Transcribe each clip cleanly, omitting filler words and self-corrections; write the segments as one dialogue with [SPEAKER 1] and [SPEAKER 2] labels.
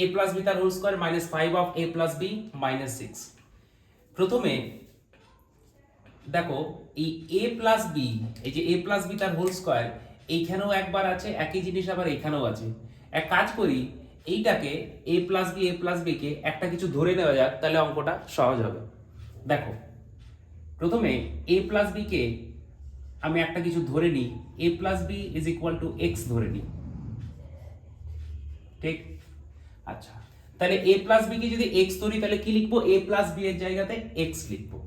[SPEAKER 1] a plus b তার whole square minus 5 of a plus b minus 6। প্রথমে দেখো এই a plus b, এই যে a plus b তার হোল স্কয়ার এইখানেও একবার আছে, একই জিনিস আবার এখানেও আছে। এক কাজ করি, এইটাকে a plus b কে একটা কিছু ধরে নেওয়া যাক, তাহলে অঙ্কটা সহজ হবে। দেখো প্রথমে a plus b কে আমি একটা কিছু ধরে নিই, a plus b is equal to x ধরে নিই, ঠিক? আচ্ছা, তাহলে a plus b কে যদি x ধরি তাহলে কি লিখবো? a plus b এর জায়গাতে x লিখবো।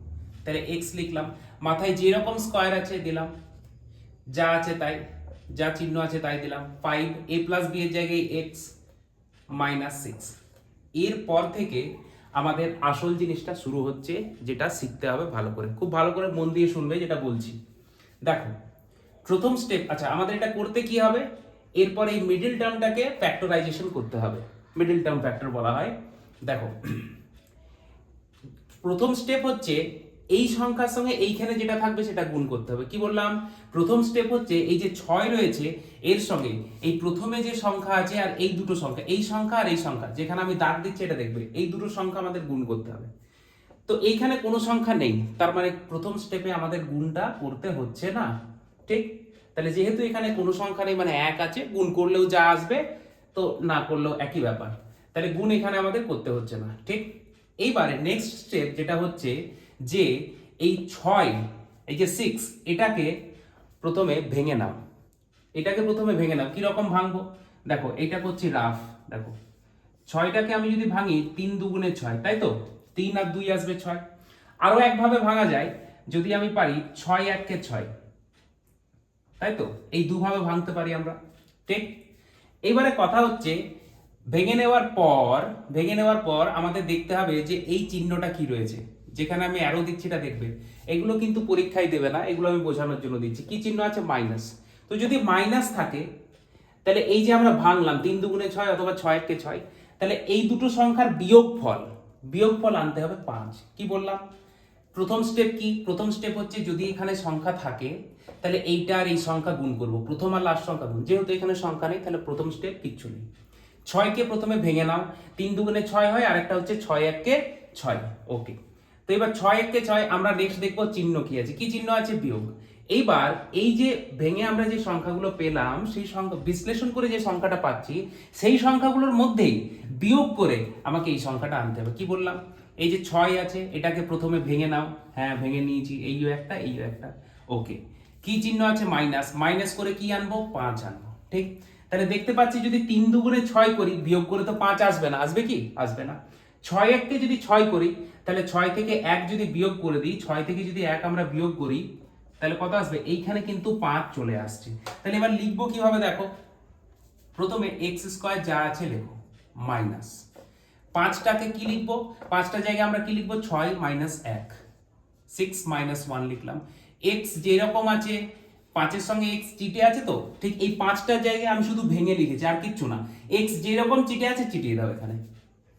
[SPEAKER 1] তাহলে x লিখলাম, মাথায় যে রকম স্কয়ার আছে দিলাম, যা আছে তাই, যা চিহ্ন আছে তাই দিলাম। 5 a plus b এর জায়গায় x মাইনাস 6। এরপর থেকে আমাদের আসল জিনিসটা শুরু হচ্ছে, যেটা শিখতে হবে ভালো করে, খুব ভালো করে মন দিয়ে শুনবে যেটা বলছি। দেখো প্রথম স্টেপ, আচ্ছা আমাদের এটা করতে কি হবে? এরপর এই মিডল টার্মটাকে ফ্যাক্টরাইজেশন করতে হবে, মিডল টার্ম ফ্যাক্টর বলা হয়। দেখো প্রথম স্টেপ হচ্ছে এই সংখ্যার সঙ্গে এইখানে যেটা থাকবে সেটা গুণ করতে হবে। কি বললাম? প্রথম স্টেপ হচ্ছে এই যে 6 রয়েছে এর সঙ্গে এই প্রথমে যে সংখ্যা আছে আর এই দুটো সংখ্যা, এই সংখ্যা আর এই সংখ্যা, যেখানে আমি দাগ দিচ্ছি এটা দেখবে, এই দুটো সংখ্যা আমাদের গুণ করতে হবে। তো এইখানে কোনো সংখ্যা নেই, তার মানে প্রথম স্টেপে আমাদের গুণটা করতে হচ্ছে না, ঠিক? তাহলে যেহেতু এখানে কোনো সংখ্যা নেই, মানে 1 আছে, গুণ করলেও যা আসবে, তো না করলেও একই ব্যাপার, তাহলে গুণ এখানে আমাদের করতে হচ্ছে না, ঠিক? এইবারে নেক্সট স্টেপ যেটা হচ্ছে যে এই 6, এই যে 6, এটাকে প্রথমে ভেঙে নাও, এটাকে প্রথমে ভেঙে নাও। কিরকম ভাঙবো? দেখো এইটা করছি রাফ। দেখো 6টাকে আমি যদি ভাঙি 3 দুগুণে 6, তাই তো? 3 আর 2 আসবে 6। আরো একভাবে ভাঙা যায়, যদি আমি পারি 6 1 কে 6, তাই তো? এই দুভাবে ভাঙতে পারি আমরা, ঠিক? এবারে কথা হচ্ছে ভেঙে নেওয়ার পর আমাদের দেখতে হবে যে এই চিহ্নটা কি রয়েছে, যেখানে আমি অ্যারো দিচ্ছি এটা দেখবে। এগুলো কিন্তু পরীক্ষায় দেবে না, এগুলো আমি বোঝানোর জন্য দিচ্ছি। কি চিহ্ন আছে? মাইনাস। তো যদি মাইনাস থাকে তাহলে এই যে আমরা ভাঙলাম 3 দুগুণে 6 অথবা 6 1 কে 6, তাহলে এই দুটো সংখ্যার বিয়োগফল আনতে হবে 5। কি বললাম? প্রথম স্টেপ কি? প্রথম স্টেপ হচ্ছে যদি এখানে সংখ্যা থাকে তাহলে এইটা আর এই সংখ্যা গুণ করব, প্রথম আর লাস্ট সংখ্যা গুণ। যেহেতু এখানে সংখ্যা নেই তাহলে প্রথম স্টেপ কিচ্ছু নেই। 6কে প্রথমে ভেঙে নাও, 3 দুগুণে 6 হয়, আর একটা হচ্ছে 6 1 কে 6। ওকে, তো এবার 6 1 কে 6 আমরা নেক্সট দেখব চিহ্ন কি আছে। কি চিহ্ন আছে? বিয়োগ। এইবার এই যে ভেঙে আমরা যে সংখ্যাগুলো পেলাম, সেই সংখ্যা বিশ্লেষণ করে যে সংখ্যাটা পাচ্ছি, সেই সংখ্যাগুলোর মধ্যেই বিয়োগ করে আমাকে এই সংখ্যাটা আনতে হবে। কি বললাম? এই যে 6 আছে, এটাকে প্রথমে ভেঙে নাও। হ্যাঁ, ভেঙে নিয়েছি, এইও একটা, এইও একটা। ওকে, কি চিহ্ন আছে? মাইনাস। মাইনাস করে কি আনবো? 5 আনবো, ঠিক? তাহলে দেখতে পাচ্ছি যদি 3 দুগুণে 6 করি, বিয়োগ করে তো 5 আসবে না। আসবে কি? আসবে না। 6 1 কে যদি 6 করি, তাহলে 6 থেকে 1 যদি বিয়োগ করে দিই, 6 থেকে যদি 1 আমরা বিয়োগ করি, তাহলে কত আসবে? এইখানে কিন্তু 5 চলে আসছে। তাহলে এবার লিখবো কিভাবে? দেখো প্রথমে x স্কয়ার যা আছে লেখো, মাইনাস 5টাকে কি লিখবো? 5টার জায়গায় আমরা কি লিখবো? 6 মাইনাস 1, 6 মাইনাস 1 লিখলাম। x যেরকম আছে, 5-এর সঙ্গে x চিটে আছে, তো ঠিক এই 5টার জায়গায় আমি শুধু ভেঙে লিখেছি, আর কিচ্ছু না। x যেরকম চিটে আছে চিটিয়ে দাও এখানে,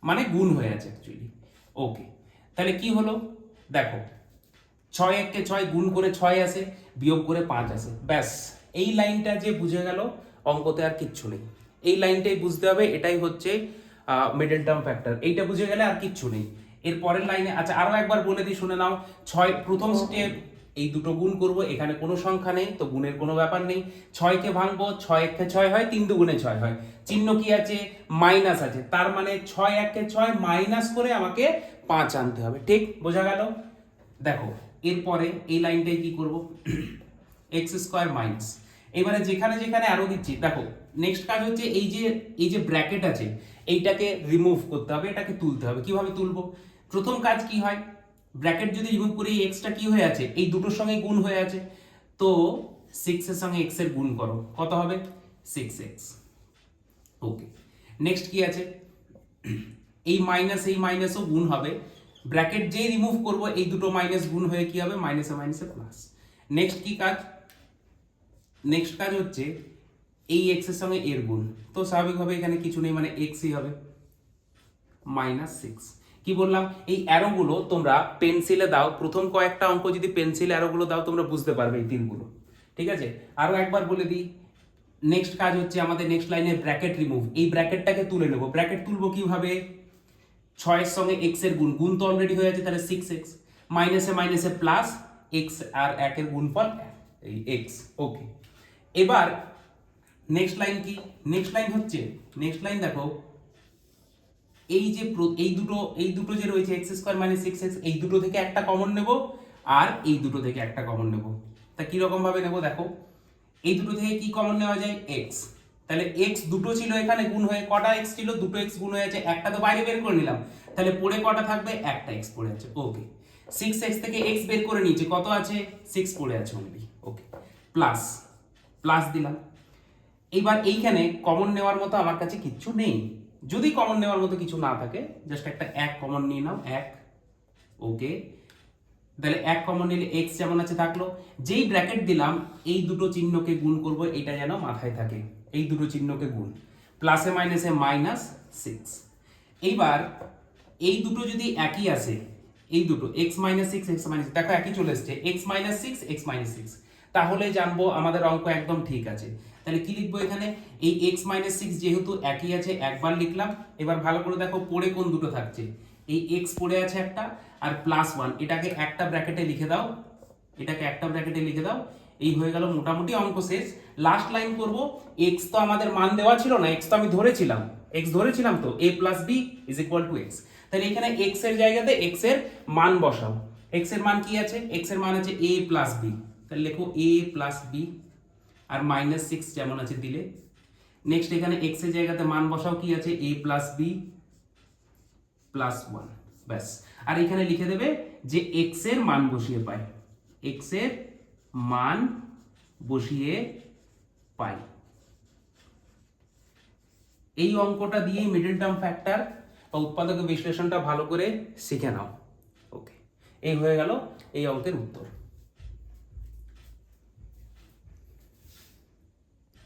[SPEAKER 1] মানে গুণ হয়ে আছে অ্যাকচুয়ালি। ওকে, তাহলে কি হলো? দেখো 6 1 কে 6 গুণ করে 6 আসে, বিয়োগ করে 5 আসে, ব্যাস। এই লাইনটা যে বুঝে গেল, অঙ্কতে আর কিচ্ছু নেই। এই লাইনটাই বুঝতে হবে, এটাই হচ্ছে মিডল টার্ম ফ্যাক্টর। এইটা বুঝে গেলে আর কিচ্ছু নেই। এর পরের লাইনে, আচ্ছা আরো একবার বলে দিই, শুনে নাও। 6 প্রথম স্টেপ, এই দুটো গুণ করব, এখানে কোনো সংখ্যা নেই তো গুণের কোনো ব্যাপার নেই। 6 কে ভাঙবো, 6 1 কে 6 হয়, 3 দুগুণে 6 হয়। চিহ্ন কি আছে? মাইনাস আছে, তার মানে 6 1 কে 6 মাইনাস করে আমাকে 5 আনতে হবে, ঠিক? বোঝা গেল? দেখো এরপরে এই লাইনটাই কি করব? এক্স স্কোয়ার মাইনাস, এবারে যেখানে যেখানে অ্যারো দিচ্ছি, দেখো নেক্সট কাজ হচ্ছে এই যে ব্র্যাকেট আছে এইটাকে রিমুভ করতে হবে, এটাকে তুলতে হবে। কিভাবে তুলবো? প্রথম কাজ কি হয়? ব্র্যাকেট যদি রিমুভ করি, এই এক্সটা কি হয়ে আছে? এই দুটোর সঙ্গে গুণ হয়ে আছে, তো 6 এর সঙ্গে x এর গুণ করো, কত হবে? 6x। ওকে, নেক্সট কি আছে? এই মাইনাসও গুণ হবে, ব্র্যাকেট যেই রিমুভ করব এই দুটো মাইনাস গুণ হয়ে কি হবে? মাইনাসে মাইনাসে প্লাস। নেক্সট কি কাজ? নেক্সট কাজ হচ্ছে এই x এর সঙ্গে এর গুণ, তো স্বাভাবিকভাবে এখানে কিছু নেই, মানে xই হবে, -6। কি বললাম? এই অ্যারোগুলো তোমরা পেন্সিলে দাও, প্রথম কয়েকটা অঙ্ক যদি পেন্সিল অ্যারোগুলো দাও তোমরা বুঝতে পারবে এই তীরগুলো, ঠিক আছে? আরো একবার বলে দিই, নেক্সট কাজ হচ্ছে আমাদের নেক্সট লাইনে ব্র্যাকেট রিমুভ। এই ব্র্যাকেটটাকে তুলে নেব। ব্র্যাকেট তুলবো কিভাবে? 6 এর সঙ্গে x এর গুণ, গুণ তো অলরেডি হয়ে আছে, তাহলে 6x, মাইনাসে মাইনাসে প্লাস x আর 1 এর গুণফল এই x। ওকে, এবার নেক্সট লাইন কি? নেক্সট লাইন হচ্ছে, নেক্সট লাইন দেখো, এই যে এই দুটো যে রয়েছে x স্কয়ার মাইনাস 6x, এই দুটো থেকে একটা কমন নেব আর এই দুটো থেকে একটা কমন নেব। তা কি রকম ভাবে নেব দেখো, এই দুটো থেকে কি কমন নেওয়া যায়? x। তাহলে x দুটো ছিল এখানে, গুণ হয়ে কটা x ছিল? দুটো x গুণ হয়ে আছে, একটা তো বাইরে বের করে নিলাম, তাহলে পড়ে কটা থাকবে? একটা x পড়ে আছে। ওকে, 6x থেকে x বের করে নিয়েছি, কত আছে? 6 পড়ে আছে অনলি। ওকে, প্লাস প্লাস দিলাম। এইবার এইখানে কমন নেওয়ার মতো আমার কাছে কিচ্ছু নেই। যদি কমন নেওয়ার মতো কিছু না থাকে, জাস্ট একটা 1 কমন নিয়ে নাও, 1। ওকে, তাহলে 1 কমন নিলে x যেমন আছে থাকলো। যেই ব্র্যাকেট দিলাম, এই দুটো চিহ্নকে গুণ করব, এটা যেন মাথায় থাকে, এই দুটো চিহ্নকে গুণ, প্লাসে মাইনাসে মাইনাস 6। এইবার এই দুটো যদি একই আসে, এই দুটো x মাইনাস 6 x মাইনাস, দেখো একই চলে এসছে, x মাইনাস 6 x মাইনাস 6, তাহলে জানবো আমাদের অঙ্ক একদম ঠিক আছে। তাহলে কি লিখবো এখানে? এই x মাইনাস 6 যেহেতু একই আছে, একবার লিখলাম। এবার ভালো করে দেখো পড়ে কোন দুটো থাকছে, এই x পড়ে আছে একটা, আর প্লাস 1, এটাকে একটা ব্র্যাকেটে লিখে দাও, এটাকে একটা ব্র্যাকেটে লিখে দাও। এই হয়ে গেল মোটামুটি অঙ্ক শেষ। লাস্ট লাইন করব, x তো আমাদের মান দেওয়া ছিল না, x তো আমি ধরেছিলাম, x ধরেছিলাম তো, a plus b is equal to x। তাহলে এখানে x এর জায়গাতে x এর মান বসাও। x এর মান কি আছে? x এর মান আছে a প্লাস b, তাহলে লেখো a প্লাস b, আর মাইনাস 6 যেমন আছে দিলে। নেক্সট এখানে x এর জায়গাতে মান বসাও, কি আছে? a প্লাস b প্লাস 1, ব্যাস। আর এখানে লিখে দেবে যে x এর মান বসিয়ে পাই, x এর মান বসিয়ে পাই। এই অঙ্কটা দিয়েই মিডল টার্ম ফ্যাক্টর বা উৎপাদক বিশ্লেষণটা ভালো করে শিখে নাও। ওকে, এই হয়ে গেল এই অঙ্কের উত্তর।